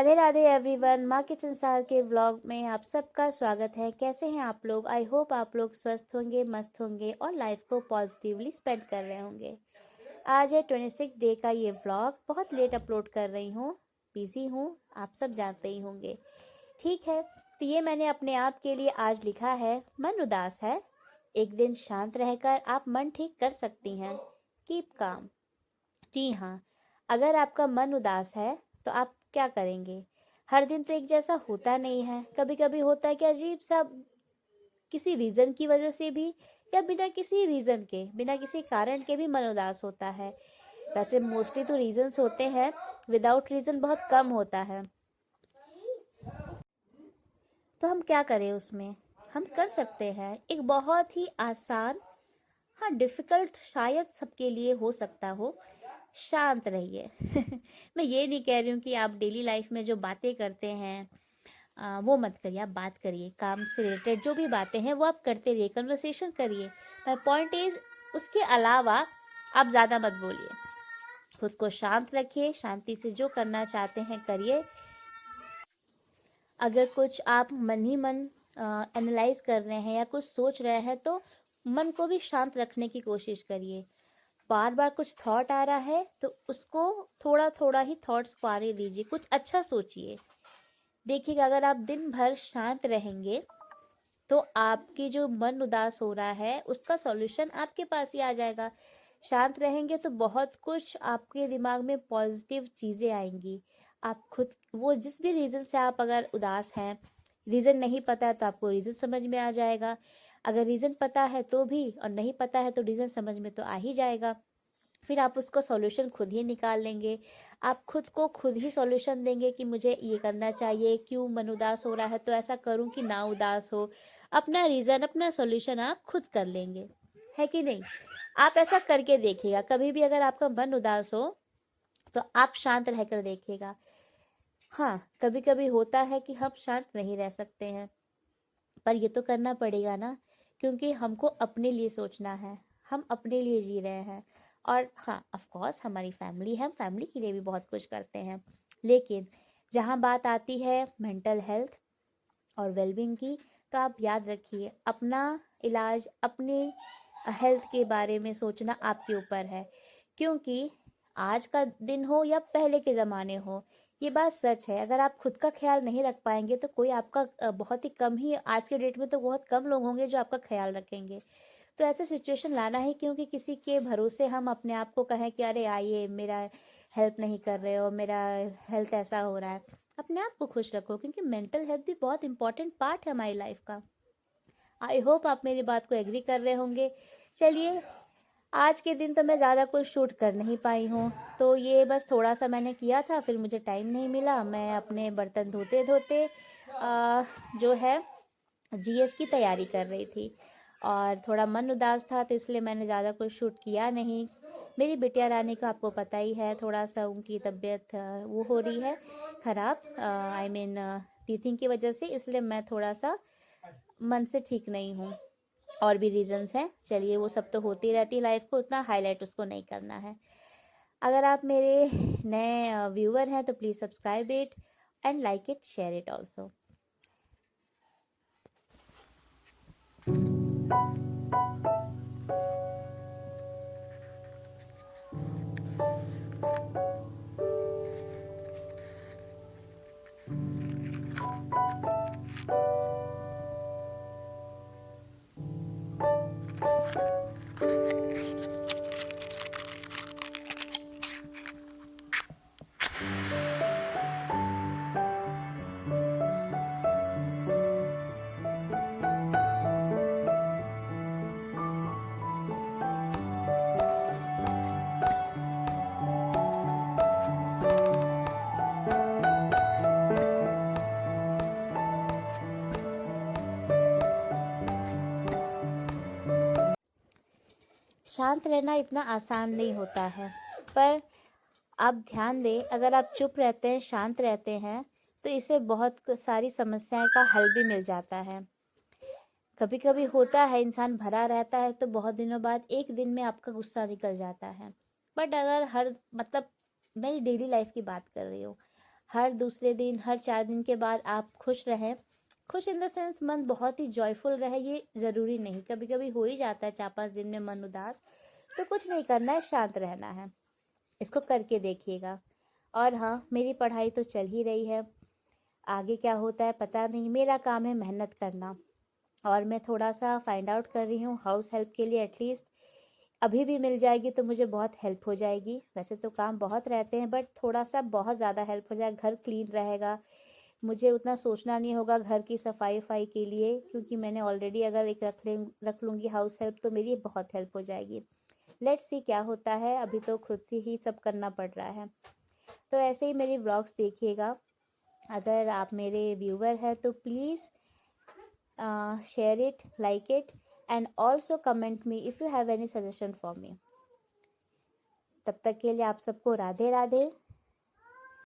Radhe Radhe everyone. माँ के संसार के व्लॉग में आप सबका स्वागत है। कैसे हैं आप लोग? आई होप आप लोग स्वस्थ होंगे, मस्त होंगे और लाइफ को पॉजिटिवली स्पेंड कर रहे होंगे। आज है 26 डे का ये व्लॉग। बहुत लेट अपलोड कर रही हूँ, बिजी हूँ, आप सब जानते ही होंगे। ठीक है, तो ये मैंने अपने आप के लिए आज लिखा है। मन उदास है, एक दिन शांत रहकर आप मन ठीक कर सकती हैं। Keep calm. जी हाँ, अगर आपका मन उदास है तो आप क्या करेंगे? हर दिन तो एक जैसा होता नहीं है। कभी कभी होता है कि अजीब सा, किसी रीज़न की वजह से भी या बिना किसी रीज़न के, बिना किसी कारण के भी मन उदास होता है। वैसे मोस्टली तो रीजंस होते हैं, विदाउट रीज़न बहुत कम होता है। तो हम क्या करें उसमें? हम कर सकते हैं एक बहुत ही आसान, हाँ डिफ़िकल्ट शायद सबके लिए हो सकता हो, शांत रहिए। मैं ये नहीं कह रही हूँ कि आप डेली लाइफ में जो बातें करते हैं वो मत करिए। आप बात करिए, काम से रिलेटेड जो भी बातें हैं वो आप करते रहिए, कन्वर्सेशन करिए। माई पॉइंट इज, उसके अलावा आप ज़्यादा मत बोलिए। खुद को शांत रखिए, शांति से जो करना चाहते हैं करिए। अगर कुछ आप मन ही मन एनालाइज कर रहे हैं या कुछ सोच रहे हैं तो मन को भी शांत रखने की कोशिश करिए। बार बार कुछ थॉट आ रहा है तो उसको थोड़ा थोड़ा ही थॉट्स को आने दीजिए, कुछ अच्छा सोचिए। देखिएगा, अगर आप दिन भर शांत रहेंगे तो आपकी जो मन उदास हो रहा है उसका सॉल्यूशन आपके पास ही आ जाएगा। शांत रहेंगे तो बहुत कुछ आपके दिमाग में पॉजिटिव चीज़ें आएंगी। आप खुद, वो जिस भी रीज़न से आप अगर उदास हैं, रीज़न नहीं पता है तो आपको रीज़न समझ में आ जाएगा। अगर रीज़न पता है तो भी, और नहीं पता है तो रीज़न समझ में तो आ ही जाएगा। फिर आप उसको सॉल्यूशन खुद ही निकाल लेंगे। आप खुद को खुद ही सॉल्यूशन देंगे कि मुझे ये करना चाहिए, क्यों मन उदास हो रहा है तो ऐसा करूं कि ना उदास हो। अपना रीज़न, अपना सॉल्यूशन आप खुद कर लेंगे, है कि नहीं? आप ऐसा करके देखिएगा। कभी भी अगर आपका मन उदास हो तो आप शांत रहकर देखिएगा। हाँ, कभी कभी होता है कि हम शांत नहीं रह सकते हैं, पर ये तो करना पड़ेगा ना, क्योंकि हमको अपने लिए सोचना है, हम अपने लिए जी रहे हैं। और हाँ, ऑफ कोर्स हमारी फैमिली है, हम फैमिली के लिए भी बहुत कुछ करते हैं। लेकिन जहाँ बात आती है मेंटल हेल्थ और वेलबींग की, तो आप याद रखिए, अपना इलाज, अपने हेल्थ के बारे में सोचना आपके ऊपर है। क्योंकि आज का दिन हो या पहले के ज़माने हो, ये बात सच है, अगर आप खुद का ख्याल नहीं रख पाएंगे तो कोई आपका बहुत ही कम ही, आज के डेट में तो बहुत कम लोग होंगे जो आपका ख्याल रखेंगे। तो ऐसे सिचुएशन लाना ही क्योंकि किसी के भरोसे हम अपने आप को कहें कि अरे आइए, मेरा हेल्प नहीं कर रहे हो, मेरा हेल्थ ऐसा हो रहा है। अपने आप को खुश रखो, क्योंकि मेंटल हेल्थ भी बहुत इंपॉर्टेंट पार्ट है हमारी लाइफ का। आई होप आप मेरी बात को एग्री कर रहे होंगे। चलिए, आज के दिन तो मैं ज़्यादा कुछ शूट कर नहीं पाई हूँ, तो ये बस थोड़ा सा मैंने किया था, फिर मुझे टाइम नहीं मिला। मैं अपने बर्तन धोते धोते जो है जीएस की तैयारी कर रही थी, और थोड़ा मन उदास था तो इसलिए मैंने ज़्यादा कुछ शूट किया नहीं। मेरी बिटिया रानी का आपको पता ही है, थोड़ा सा उनकी तबीयत वो हो रही है ख़राब, आई मीन टीथिंग की वजह से, इसलिए मैं थोड़ा सा मन से ठीक नहीं हूँ। और भी रीजंस हैं, चलिए वो सब तो होती रहती है लाइफ को, उतना हाईलाइट उसको नहीं करना है। अगर आप मेरे नए व्यूअर हैं तो please subscribe it and like it, share it also. शांत रहना इतना आसान नहीं होता है, पर आप ध्यान दें, अगर आप चुप रहते हैं, शांत रहते हैं, तो इससे बहुत सारी समस्याएं का हल भी मिल जाता है। कभी कभी होता है इंसान भरा रहता है तो बहुत दिनों बाद एक दिन में आपका गुस्सा निकल जाता है। बट अगर हर, मतलब, मैं डेली लाइफ की बात कर रही हूँ, हर दूसरे दिन, हर 4 दिन के बाद आप खुश रहें। खुश इन द सेंस मन बहुत ही जॉयफुल रहे, ये ज़रूरी नहीं, कभी कभी हो ही जाता है 4-5 दिन में मन उदास, तो कुछ नहीं करना है, शांत रहना है। इसको करके देखिएगा। और हाँ, मेरी पढ़ाई तो चल ही रही है, आगे क्या होता है पता नहीं, मेरा काम है मेहनत करना। और मैं थोड़ा सा फाइंड आउट कर रही हूँ हाउस हेल्प के लिए, एटलीस्ट अभी भी मिल जाएगी तो मुझे बहुत हेल्प हो जाएगी। वैसे तो काम बहुत रहते हैं, बट थोड़ा सा बहुत ज़्यादा हेल्प हो जाएगा, घर क्लीन रहेगा, मुझे उतना सोचना नहीं होगा घर की सफाई वफाई के लिए, क्योंकि मैंने ऑलरेडी अगर एक रख लूँगी हाउस हेल्प तो मेरी बहुत हेल्प हो जाएगी। लेट्स सी क्या होता है, अभी तो खुद से ही सब करना पड़ रहा है। तो ऐसे ही मेरी व्लॉग्स देखिएगा। अगर आप मेरे व्यूवर हैं तो please share it, like it, and also comment me if you have any suggestion for me. तब तक के लिए आप सबको राधे राधे।